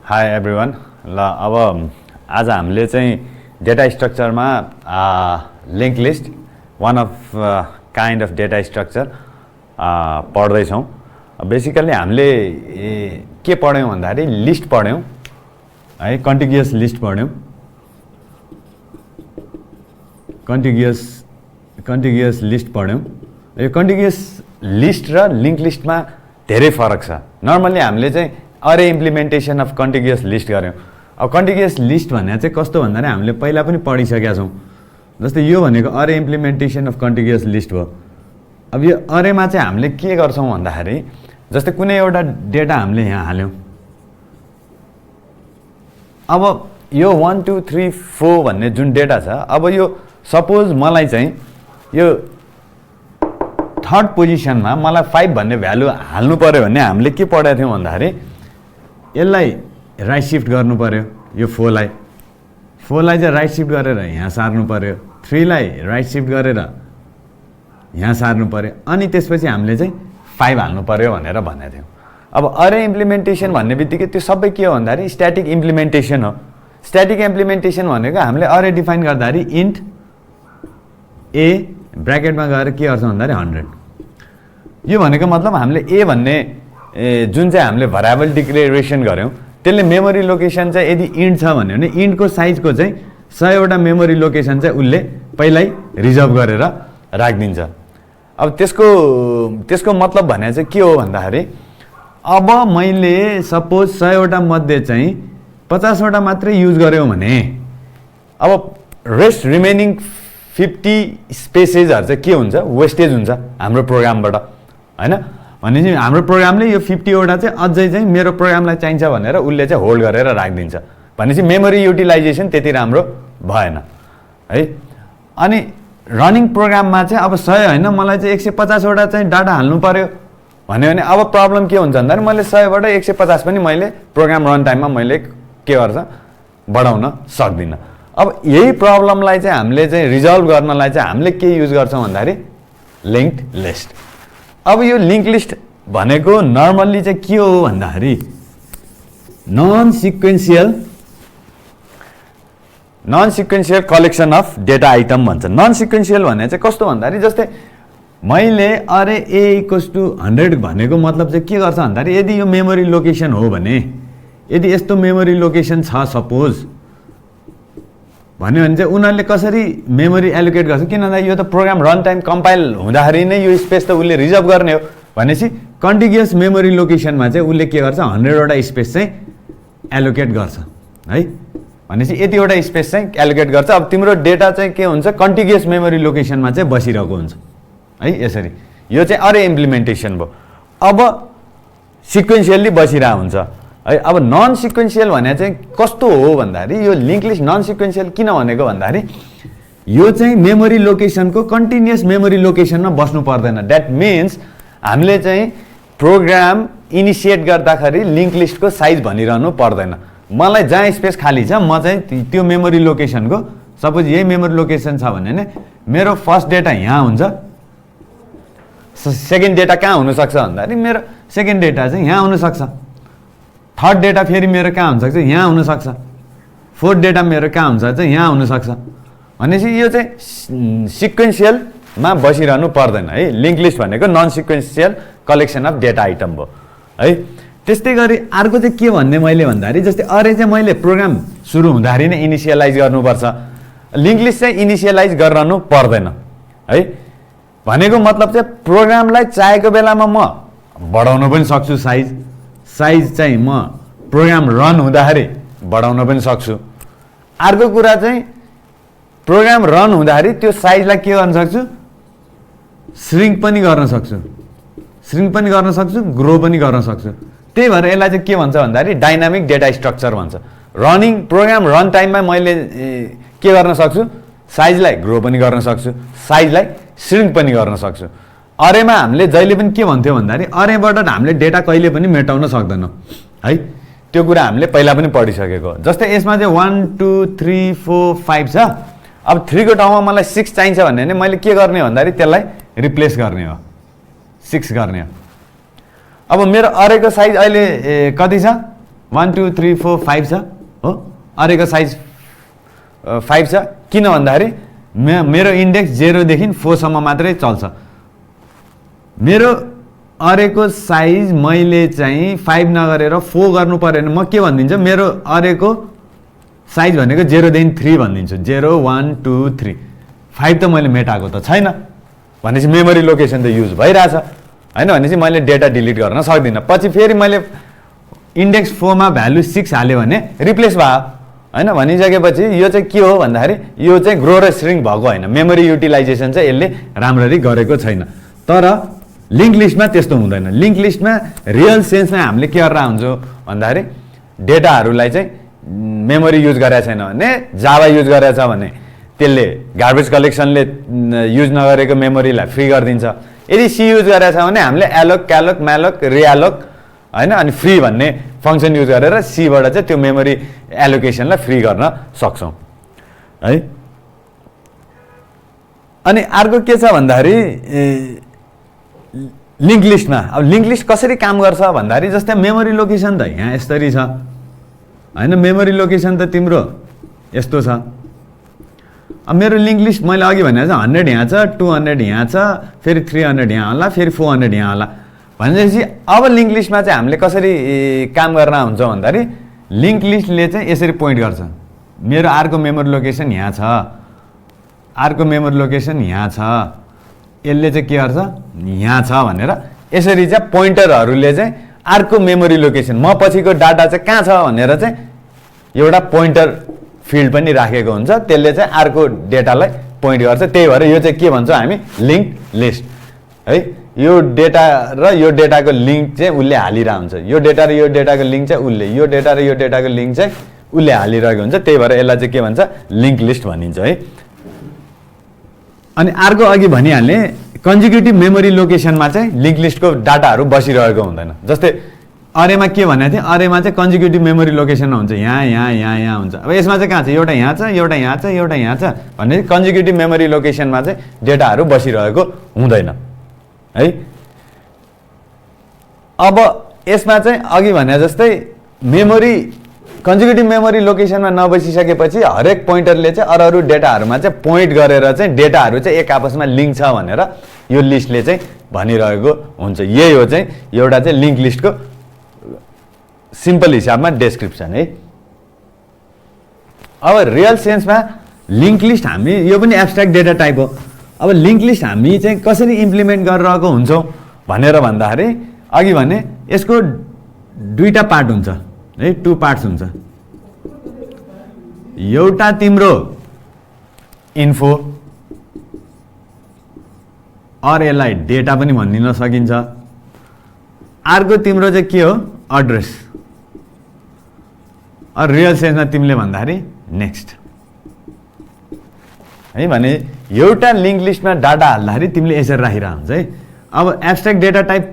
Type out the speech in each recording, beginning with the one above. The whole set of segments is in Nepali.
High everyone. ल अब आज हामीले चाहिँ डेटा स्ट्रक्चरमा link list one of kind of data structure पढ्दैछौँ। बेसिकल्ली हामीले के पढ्यौँ भन्दाखेरि लिस्ट पढ्यौँ है, कन्टिग्युअस लिस्ट पढ्यौँ। कन्टिग्युअस लिस्ट पढ्यौँ। यो कन्टिग्युअस लिस्ट र लिङ्क लिस्टमा धेरै फरक छ। नर्मल्ली हामीले चाहिँ अरे इम्प्लिमेन्टेसन अफ कन्टिग्युअस लिस्ट गऱ्यौँ। अब कन्टिग्युअस लिस्ट भन्ने चाहिँ कस्तो भन्दाखेरि हामीले पहिला पनि पढिसकेका छौँ। जस्तै यो भनेको अरे इम्प्लिमेन्टेसन अफ कन्टिग्युअस लिस्ट भयो। अब यो अरेमा चाहिँ हामीले के गर्छौँ भन्दाखेरि जस्तै कुनै एउटा डेटा हामीले यहाँ हाल्यौँ। अब यो 1 2 3 4 भन्ने जुन डेटा छ, अब यो सपोज मलाई चाहिँ यो थर्ड पोजिसनमा मलाई 5 भन्ने भ्यालु हाल्नु पऱ्यो भने हामीले के पढाएको थियौँ भन्दाखेरि यसलाई राइट सिफ्ट गर्नु पऱ्यो। यो 4 लाई चाहिँ राइट सिफ्ट गरेर यहाँ सार्नु पऱ्यो, 3 लाई राइट सिफ्ट गरेर यहाँ सार्नु पऱ्यो, अनि त्यसपछि हामीले चाहिँ 5 हाल्नु पऱ्यो भनेर भनेको थियौँ। अब अरे इम्प्लिमेन्टेसन भन्ने बित्तिकै त्यो सबै के हो भन्दाखेरि स्ट्याटिक इम्प्लिमेन्टेसन हो। स्ट्याटिक इम्प्लिमेन्टेसन भनेको हामीले अरे डिफाइन गर्दाखेरि इन्ट ए ब्र्याकेटमा गएर के गर्छ भन्दाखेरि 100। यो भनेको मतलब हामीले ए भन्ने जुन चाहिँ हामीले भराबल डिक्लेरेसन गऱ्यौँ त्यसले मेमोरी लोकेसन चाहिँ यदि इन्ट छ भने इन्टको साइजको चाहिँ 100वटा मेमोरी लोकेसन चाहिँ उसले पहिल्यै रिजर्भ गरेर राखिदिन्छ। अब त्यसको मतलब भने चाहिँ के हो भन्दाखेरि अब मैले सपोज 100वटा मध्ये चाहिँ 50वटा मात्रै युज गऱ्यौँ भने अब रेस्ट रिमेनिङ 50 स्पेसेसहरू चाहिँ के हुन्छ, वेस्टेज हुन्छ हाम्रो प्रोग्रामबाट, होइन। भनेपछि हाम्रो प्रोग्रामले यो 50वटा चाहिँ अझै चाहिँ मेरो प्रोग्रामलाई चाहिन्छ भनेर उसले चाहिँ होल्ड गरेर राखिदिन्छ। भनेपछि मेमोरी युटिलाइजेसन त्यति राम्रो भएन है। अनि रनिङ प्रोग्राममा चाहिँ अब 100 होइन, मलाई चाहिँ 150वटा चाहिँ डाटा हाल्नु पऱ्यो भन्यो भने अब प्रब्लम के हुन्छ भन्दाखेरि मैले 100बाट 150 पनि मैले प्रोग्राम रन टाइममा मैले के गर्छ बढाउन सक्दिनँ। अब यही प्रब्लमलाई चाहिँ हामीले चाहिँ रिजल्भ गर्नलाई चाहिँ हामीले के युज गर्छौँ भन्दाखेरि लिङ्क्ड लिस्ट। अब यो लिङ्क लिस्ट भनेको नर्मल्ली चाहिँ के हो भन्दाखेरि non sequential collection of data item भन्छ। नन सिक्वेन्सियल भने चाहिँ कस्तो भन्दाखेरि जस्तै मैले अरे ए इक्वल्स टु 100 भनेको मतलब चाहिँ के गर्छ भन्दाखेरि यदि यो मेमोरी लोकेसन हो भने, यदि यस्तो मेमोरी लोकेसन छ सपोज भन्यो भने चाहिँ उनीहरूले कसरी मेमोरी एलोकेट गर्छ, किन भन्दा यो त प्रोग्राम रन टाइम कम्पाइल हुँदाखेरि नै यो स्पेस त उसले रिजर्भ गर्ने हो। भनेपछि कन्टिग्युअस मेमोरी लोकेसनमा चाहिँ उसले के गर्छ 100वटा स्पेस चाहिँ एलोकेट गर्छ है। भनेपछि यतिवटा स्पेस चाहिँ एलोकेट गर्छ। अब तिम्रो डेटा चाहिँ के हुन्छ कन्टिग्युअस मेमोरी लोकेसनमा चाहिँ बसिरहेको हुन्छ है। यसरी यो चाहिँ अरे इम्प्लिमेन्टेसन भयो। अब सिक्वेन्सियल्ली बसिरहेको हुन्छ है। अब नन सिक्वेन्सियल भने चाहिँ कस्तो हो भन्दाखेरि यो लिङ्क लिस्ट नन सिक्वेन्सियल किन भनेको भन्दाखेरि यो चाहिँ मेमोरी लोकेसनको कन्टिन्युअस मेमोरी लोकेसनमा बस्नु पर्दैन। द्याट मिन्स हामीले चाहिँ प्रोग्राम इनिसिएट गर्दाखेरि लिङ्क लिस्टको साइज भनिरहनु पर्दैन। मलाई जहाँ स्पेस खाली छ म चाहिँ त्यो मेमोरी लोकेसनको, सपोज यही मेमोरी लोकेसन छ भने मेरो फर्स्ट डेटा यहाँ हुन्छ, सेकेन्ड डेटा कहाँ हुनसक्छ भन्दाखेरि मेरो सेकेन्ड डेटा चाहिँ यहाँ हुनसक्छ, थर्ड डेटा फेरि मेरो कहाँ हुनसक्छ यहाँ हुनसक्छ, फोर्थ डेटा मेरो कहाँ हुन्छ चाहिँ यहाँ हुनसक्छ। भनेपछि यो चाहिँ सिक्वेन्सियलमा बसिरहनु पर्दैन है। लिङ्क लिस्ट भनेको non sequential collection of data item भयो है। त्यस्तै गरी अर्को चाहिँ के भन्ने मैले भन्दाखेरि जस्तै अरे चाहिँ मैले प्रोग्राम सुरु हुँदाखेरि नै इनिसियलाइज गर्नुपर्छ, लिङ्क लिस्ट चाहिँ इनिसियलाइज गरिरहनु पर्दैन है। भनेको मतलब चाहिँ प्रोग्रामलाई चाहेको बेलामा म बढाउन पनि सक्छु, साइज चाहिँ म प्रोग्राम रन हुँदाखेरि बढाउन पनि सक्छु। अर्को कुरा चाहिँ प्रोग्राम रन हुँदाखेरि त्यो साइजलाई के गर्न सक्छु, श्रिङ्क पनि गर्न सक्छु, ग्रो पनि गर्न सक्छु। त्यही भएर यसलाई चाहिँ के भन्छ भन्दाखेरि डाइनामिक डेटा स्ट्रक्चर भन्छ। रनिङ प्रोग्राम रन टाइममा मैले के गर्न सक्छु, साइजलाई ग्रो पनि गर्न सक्छु, साइजलाई श्रिङ्क पनि गर्न सक्छु। अरेमा हामीले जहिले पनि के भन्थ्यो भन्दाखेरि अरेबाट हामीले डेटा कहिले पनि मेटाउन सक्दैनौँ है। त्यो कुरा हामीले पहिला पनि पढिसकेको। जस्तै यसमा चाहिँ 1 2 3 4 5 छ। अब 3 को ठाउँमा मलाई 6 चाहिन्छ भने मैले के गर्ने भन्दाखेरि त्यसलाई रिप्लेस गर्ने हो, 6 गर्ने हो। अब मेरो अरेको साइज अहिले कति छ 1 2 3 4 5 छ हो, अरेको साइज 5 छ। किन भन्दाखेरि मेरो इन्डेक्स 0 देखि 4 सम्म मात्रै चल्छ। मेरो अरेको साइज मैले चाहिँ 5 नगरेर 4 गर्नु परेन। म के भनिदिन्छु, मेरो अरेको साइज भनेको 0 देखि 3 भनिदिन्छु। 0 1 2 3 5 त मैले मेटाएको त छैन भनेपछि मेमोरी लोकेसन त युज भइरहेछ हैन, भनेपछि मैले डेटा डिलिट गर्न सक्दिनँ। पछि फेरि मैले इन्डेक्स 4 मा भ्यालु 6 हाल्यो भने रिप्लेस भयो हैन। भनिसकेपछि यो चाहिँ के हो भन्दाखेरि यो चाहिँ ग्रो र श्रिङ्क भएको होइन, मेमोरी युटिलाइजेसन चाहिँ यसले राम्ररी गरेको छैन। तर लिङ्क लिस्टमा त्यस्तो हुँदैन। लिङ्क लिस्टमा रियल सेन्समा हामीले के गरेर हुन्छौँ भन्दाखेरि डेटाहरूलाई चाहिँ मेमोरी युज गरेको छैन भने, जावा युज गरेको छ भने त्यसले गार्बेज कलेक्सनले युज नगरेको मेमोरीलाई फ्री गरिदिन्छ। यदि सी युज गरेको छ भने हामीले एलोक क्यालोक म्यालोक रियालोक हैन अनि फ्री भन्ने फङ्सन युज गरेर सीबाट चाहिँ त्यो मेमोरी एलोकेसनलाई फ्री गर्न सक्छौँ है। अनि अर्को के छ भन्दाखेरि लिङ्क लिस्टमा, अब लिङ्क लिस्ट कसरी काम गर्छ भन्दाखेरि जस्तै मेमोरी लोकेसन त यहाँ यसरी छ हैन, मेमोरी लोकेसन त तिम्रो यस्तो छ। अब मेरो लिङ्क लिस्ट मैले अघि भने चाहिँ 100 यहाँ छ, 200 यहाँ छ, फेरि 300 यहाँ होला, फेरि 400 यहाँ होला भनेपछि अब लिङ्क लिस्टमा चाहिँ हामीले कसरी काम गर्न हुन्छ भन्दाखेरि लिङ्क लिस्टले चाहिँ यसरी पोइन्ट गर्छ, मेरो अर्को मेमोरी लोकेसन यहाँ छ, अर्को मेमोरी लोकेसन यहाँ छ, यसले चाहिँ के गर्छ यहाँ छ भनेर यसरी चाहिँ पोइन्टरहरूले चाहिँ अर्को मेमोरी लोकेसन म पछिको डाटा चाहिँ कहाँ छ भनेर चाहिँ एउटा पोइन्टर फिल्ड पनि राखेको हुन्छ, त्यसले चाहिँ अर्को डेटालाई पोइन्ट गर्छ। त्यही भएर यो चाहिँ के भन्छौँ हामी लिङ्क लिस्ट है। यो डेटा र यो डेटाको लिङ्क चाहिँ उसले हालिरहेको हुन्छ, यो डेटा र यो डेटाको लिङ्क चाहिँ उसले, यो डेटा र यो डेटाको लिङ्क चाहिँ उसले हालिरहेको हुन्छ। त्यही भएर यसलाई चाहिँ के भन्छ लिङ्क लिस्ट भनिन्छ है। अनि अर्को अघि भनिहाल्ने कन्जिक्युटिभ मेमोरी लोकेसनमा चाहिँ लिङ्क लिस्टको डाटाहरू बसिरहेको हुँदैन। जस्तै अरेमा के भनेको थिएँ, अरेमा चाहिँ कन्जिक्युटिभ मेमोरी लोकेसनमा हुन्छ, यहाँ यहाँ यहाँ यहाँ हुन्छ। अब यसमा चाहिँ कहाँ छ, एउटा यहाँ छ, एउटा यहाँ छ, एउटा यहाँ छ भने कन्जिक्युटिभ मेमोरी लोकेसनमा चाहिँ डेटाहरू बसिरहेको हुँदैन है। अब यसमा चाहिँ अघि भने जस्तै मेमोरी कन्जिक्युटिभ मेमोरी लोकेसनमा नबसिसकेपछि हरेक पोइन्टरले चाहिँ अरू डेटाहरूमा चाहिँ पोइन्ट गरेर चाहिँ डेटाहरू चाहिँ एक आपसमा लिङ्क छ भनेर यो लिस्टले चाहिँ भनिरहेको हुन्छ। यही हो चाहिँ एउटा चाहिँ लिङ्क लिस्टको सिम्पल हिसाबमा डेस्क्रिप्सन है। अब रियल सेन्समा लिङ्क लिस्ट हामी यो पनि एब्स्ट्र्याक्ट डेटा टाइप हो। अब लिङ्क लिस्ट हामी चाहिँ कसरी इम्प्लिमेन्ट गरिरहेको हुन्छौँ भनेर भन्दाखेरि अघि भने यसको दुईटा पार्ट हुन्छ है, 2 पार्ट्स हुन्छ। एउटा तिम्रो इन्फो अर यसलाई डेटा पनि भनिदिन सकिन्छ, अर्को तिम्रो चाहिँ के हो एड्रेस। अर रियल सेन्समा तिमीले भन्दाखेरि नेक्स्ट है। भने एउटा लिङ्क लिस्टमा डाटा हाल्दाखेरि तिमीले यसरी राखिरहेको हुन्छ है। अब एब्स्ट्र्याक्ट डेटा टाइप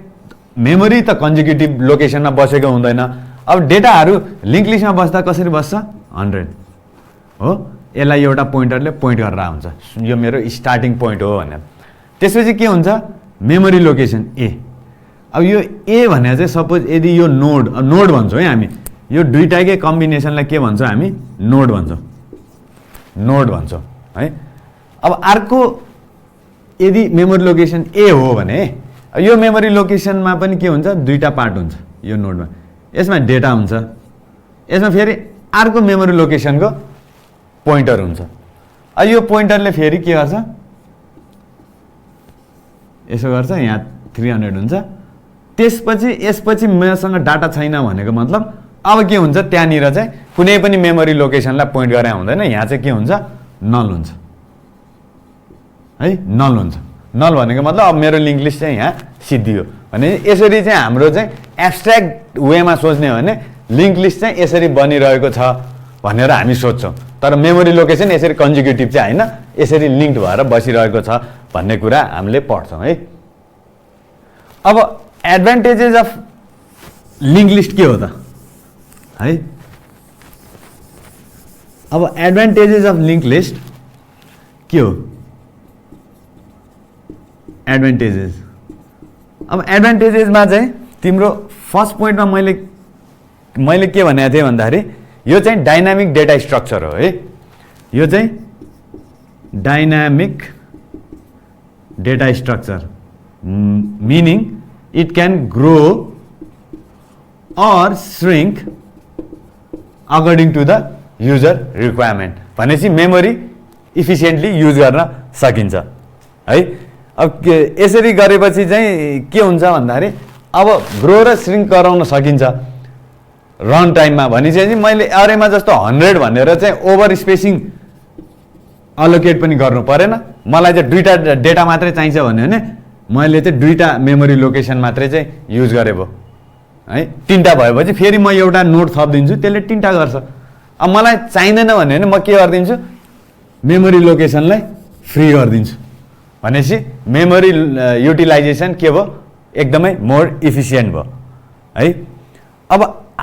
मेमोरी त कन्जिक्युटिभ लोकेसनमा बसेको हुँदैन। अब डेटाहरू लिङ्क लिस्टमा बस्दा कसरी बस्छ 100 हो, यसलाई एउटा पोइन्टरले पोइन्ट गरेर हुन्छ, यो मेरो स्टार्टिङ पोइन्ट हो भनेर। त्यसपछि के हुन्छ मेमोरी लोकेसन ए। अब यो ए भने चाहिँ सपोज यदि यो नोड नोड भन्छौँ है हामी, यो दुईटाकै कम्बिनेसनलाई के भन्छौँ हामी नोड भन्छौँ, नोड भन्छौँ है। अब अर्को यदि मेमोरी लोकेसन ए हो भने यो मेमोरी लोकेसनमा पनि के हुन्छ दुईटा पार्ट हुन्छ, यो नोडमा यसमा डेटा हुन्छ, यसमा फेरि अर्को मेमोरी लोकेसनको पोइन्टर हुन्छ। अब यो पोइन्टरले फेरि के गर्छ यसो गर्छ, यहाँ 300 हुन्छ। त्यसपछि यसपछि मसँग डाटा छैन भनेको मतलब अब के हुन्छ त्यहाँनिर चाहिँ कुनै पनि मेमोरी लोकेसनलाई पोइन्ट गरे हुँदैन, यहाँ चाहिँ के हुन्छ नल हुन्छ है, नल हुन्छ। नल भनेको मतलब अब मेरो लिङ्क लिस्ट चाहिँ यहाँ सिद्धियो भने यसरी चाहिँ हाम्रो चाहिँ एब्स्ट्र्याक्ट वेमा सोच्ने हो भने लिङ्क लिस्ट चाहिँ यसरी बनिरहेको छ भनेर हामी सोध्छौँ। तर मेमोरी लोकेसन यसरी कन्जिक्युटिभ चाहिँ होइन, यसरी लिङ्क्ड भएर बसिरहेको छ भन्ने कुरा हामीले पढ्छौँ है। अब एडभान्टेजेस अफ लिङ्क लिस्ट के हो त है। अब एडभान्टेजेस अफ लिङ्क लिस्ट के हो एडभान्टेजेस। अब एडभान्टेजेसमा चाहिँ तिम्रो फर्स्ट पोइन्टमा मैले मैले के भनेको थिएँ भन्दाखेरि यो चाहिँ डाइनामिक डेटा स्ट्रक्चर हो है, यो चाहिँ dynamic data structure, meaning it can grow or shrink according to the user requirement भनेपछि मेमोरी इफिसिएन्टली युज गर्न सकिन्छ है। अब यसरी गरेपछि चाहिँ के हुन्छ भन्दाखेरि अब ग्रो र श्रिङ्क गराउन सकिन्छ रन टाइममा। भनेपछि मैले अरेमा जस्तो 100 भनेर चाहिँ ओभर स्पेसिङ अलोकेट पनि गर्नु परेन। मलाई चाहिँ दुईटा डेटा मात्रै चाहिन्छ भने मैले चाहिँ दुईटा मेमोरी लोकेसन मात्रै चाहिँ युज गरे भयो है। तीनटा भएपछि फेरि म एउटा नोट थपिदिन्छु, त्यसले तीनटा गर्छ। अब मलाई चाहिँदैन भने म के गरिदिन्छु, मेमोरी लोकेसनलाई फ्री गरिदिन्छु। भनेपछि मेमोरी युटिलाइजेसन के भयो, एकदमै मोर इफिसियन्ट भयो है। अब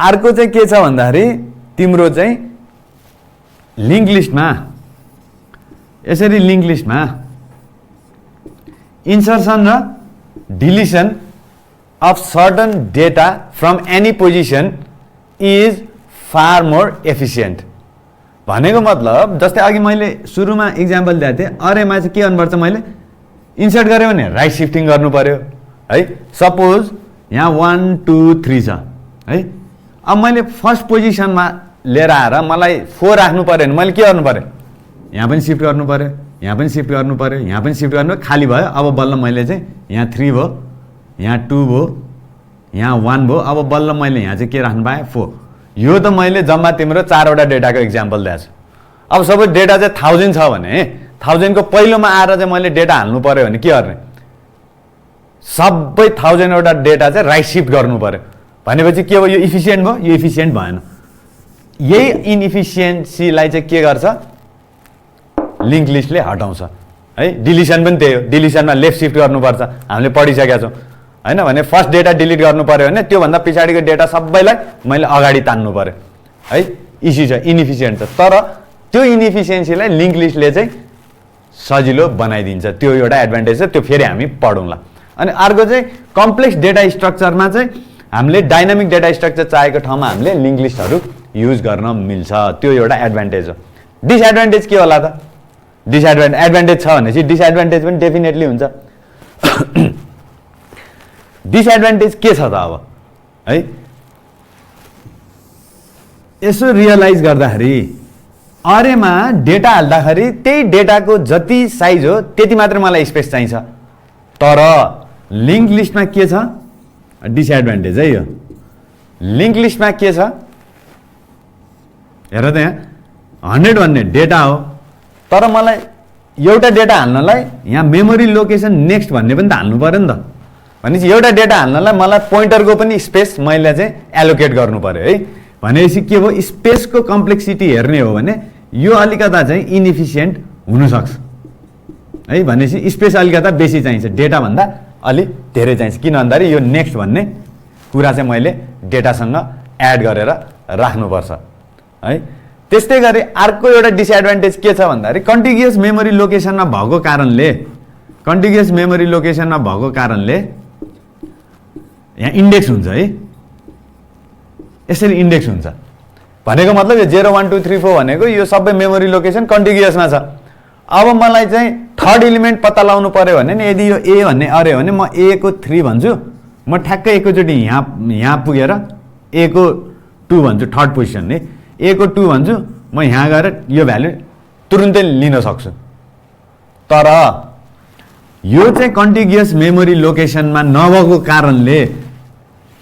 अर्को चाहिँ के छ भन्दाखेरि तिम्रो चाहिँ लिङ्क लिस्टमा यसरी लिङ्क लिस्टमा इन्सर्सन र deletion of certain data from any position is far more efficient भनेको मतलब जस्तै अघि मैले सुरुमा इक्जाम्पल दिएको थिएँ, अरेमा चाहिँ के गर्नुपर्छ, मैले इन्सर्ट गरेँ भने राइट सिफ्टिङ गर्नु पर्यो है। सपोज यहाँ 1 2 3 छ है। अब मैले फर्स्ट पोजिसनमा लिएर आएर मलाई 4 राख्नु पर्यो भने मैले के गर्नु पर्यो, यहाँ पनि सिफ्ट गर्नु पर्यो, यहाँ पनि सिफ्ट गर्नु पर्यो, यहाँ पनि सिफ्ट गर्नु, खाली भयो। अब बल्ल मैले चाहिँ यहाँ 3 भयो, यहाँ 2 भयो, यहाँ 1 भयो। अब बल्ल मैले यहाँ चाहिँ के राख्नु पाएँ, 4। यो त मैले जम्मा तिम्रो 4वटा डेटाको इक्जाम्पल दिएको छु। अब सबै डेटा चाहिँ 1000 छ भने 1000 को पहिलोमा आएर चाहिँ मैले डेटा हाल्नु पर्यो भने के गर्ने, सबै 1000वटा डेटा चाहिँ राइट सिफ्ट गर्नु पर्यो। भनेपछि के भयो, यो इफिसियन्ट भयो, यो इफिसियन्ट भएन। यही इनइफिसियन्सीलाई चाहिँ के गर्छ, लिङ्क लिस्टले हटाउँछ है। डिलिसन पनि त्यही हो, डिलिसनमा लेफ्ट सिफ्ट गर्नुपर्छ, हामीले पढिसकेका छौँ हैन। भने फर्स्ट डेटा डिलिट गर्नु पर्यो भने त्योभन्दा पछाडिको डेटा सबैलाई मैले अगाडि तान्नु पर्यो है। इस्यु छ, इनइफिसियन्ट छ। तर त्यो इनइफिसियन्सीलाई लिङ्क लिस्टले चाहिँ सजिलो बनाइदिन्छ, त्यो एउटा एडभान्टेज छ, त्यो फेरि हामी पढौँला। अनि अर्को चाहिँ कम्प्लेक्स डेटा स्ट्रक्चरमा चाहिँ हामीले डाइनामिक डेटा स्ट्रक्चर चाहेको ठाउँमा हामीले लिङ्क लिस्टहरू युज गर्न मिल्छ, त्यो एउटा एडभान्टेज हो। डिसएडभान्टेज के होला त, एडभान्टेज छ भनेपछि डिसएडभान्टेज पनि डेफिनेटली हुन्छ। डिसएडभान्टेज के छ त अब है, यसो रियलाइज गर्दाखेरि अरेमा डेटा हाल्दाखेरि त्यही डेटाको जति साइज हो त्यति मात्रै मलाई स्पेस चाहिन्छ। तर लिङ्क लिस्टमा के छ, डिसएडभान्टेज है यो। लिङ्क लिस्टमा के छ हेर त, यहाँ 100 भन्ने डेटा हो, तर मलाई एउटा डेटा हाल्नलाई यहाँ मेमोरी लोकेसन नेक्स्ट भन्ने पनि त हाल्नु पर्यो नि त। भनेपछि एउटा डेटा हाल्नलाई मलाई पोइन्टरको पनि स्पेस मैले चाहिँ एलोकेट गर्नु पर्यो है। भनेपछि के भयो, स्पेसको कम्प्लेक्सिटी हेर्ने हो भने यो अलिकता चाहिँ इनइफिसियन्ट हुनसक्छ है। भनेपछि स्पेस अलिकता बेसी चाहिन्छ, डेटाभन्दा अलि धेरै चाहिन्छ। किन भन्दाखेरि यो नेक्स्ट भन्ने कुरा चाहिँ मैले डेटासँग एड गरेर राख्नुपर्छ है। त्यस्तै गरी अर्को एउटा डिसएडभान्टेज के छ भन्दाखेरि कन्टिग्युअस मेमोरी लोकेसनमा भएको कारणले यहाँ इन्डेक्स हुन्छ है, यसरी इन्डेक्स हुन्छ। भनेको मतलब यो 0 1 2 3 4 भनेको यो सबै मेमोरी लोकेसन कन्टिग्युअसमा छ। अब मलाई चाहिँ थर्ड एलिमेन्ट पत्ता लगाउनु पर्यो भने नि, यदि यो ए भन्ने अरे हो भने म ए को 3 भन्छु, म ठ्याक्कै एकैचोटि यहाँ पुगेर ए को 2 भन्छु, थर्ड पोजिसन है। ए को 2 भन्छु, म यहाँ गएर यो भ्यालु तुरुन्तै लिन सक्छु। तर यो चाहिँ कन्टिग्युअस मेमोरी लोकेसनमा नभएको कारणले,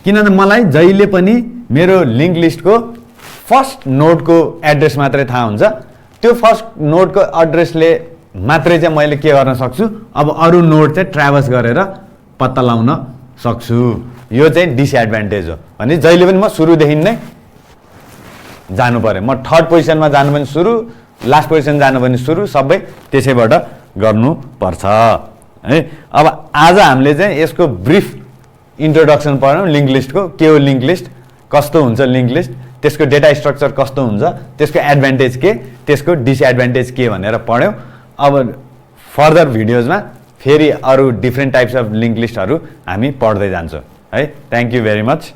किनभने मलाई जहिले पनि मेरो लिङ्क लिस्टको फर्स्ट नोडको एड्रेस मात्रै थाहा हुन्छ, त्यो फर्स्ट नोडको एड्रेसले मात्रै चाहिँ मैले के गर्न सक्छु, अब अरू नोड चाहिँ ट्राभर्स गरेर पत्ता लगाउन सक्छु। यो चाहिँ डिसएडभान्टेज हो। भने जहिले पनि म सुरुदेखि नै जानु पर्यो, म थर्ड पोजिसनमा जानु पनि सुरु, लास्ट पोजिसन जानु पनि सुरु, सबै त्यसैबाट गर्नुपर्छ है। अब आज हामीले चाहिँ यसको ब्रिफ इन्ट्रोडक्सन पढ्यौँ लिङ्क लिस्टको, के हो लिङ्क लिस्ट, कस्तो हुन्छ लिङ्क लिस्ट, त्यसको डेटा स्ट्रक्चर कस्तो हुन्छ, त्यसको एडभान्टेज के, त्यसको डिसएडभान्टेज के भनेर पढ्यौँ। अब फर्दर भिडियोजमा फेरि अरू डिफ्रेन्ट टाइप्स अफ लिङ्क लिस्टहरू हामी पढ्दै जान्छौँ है। Thank you very much.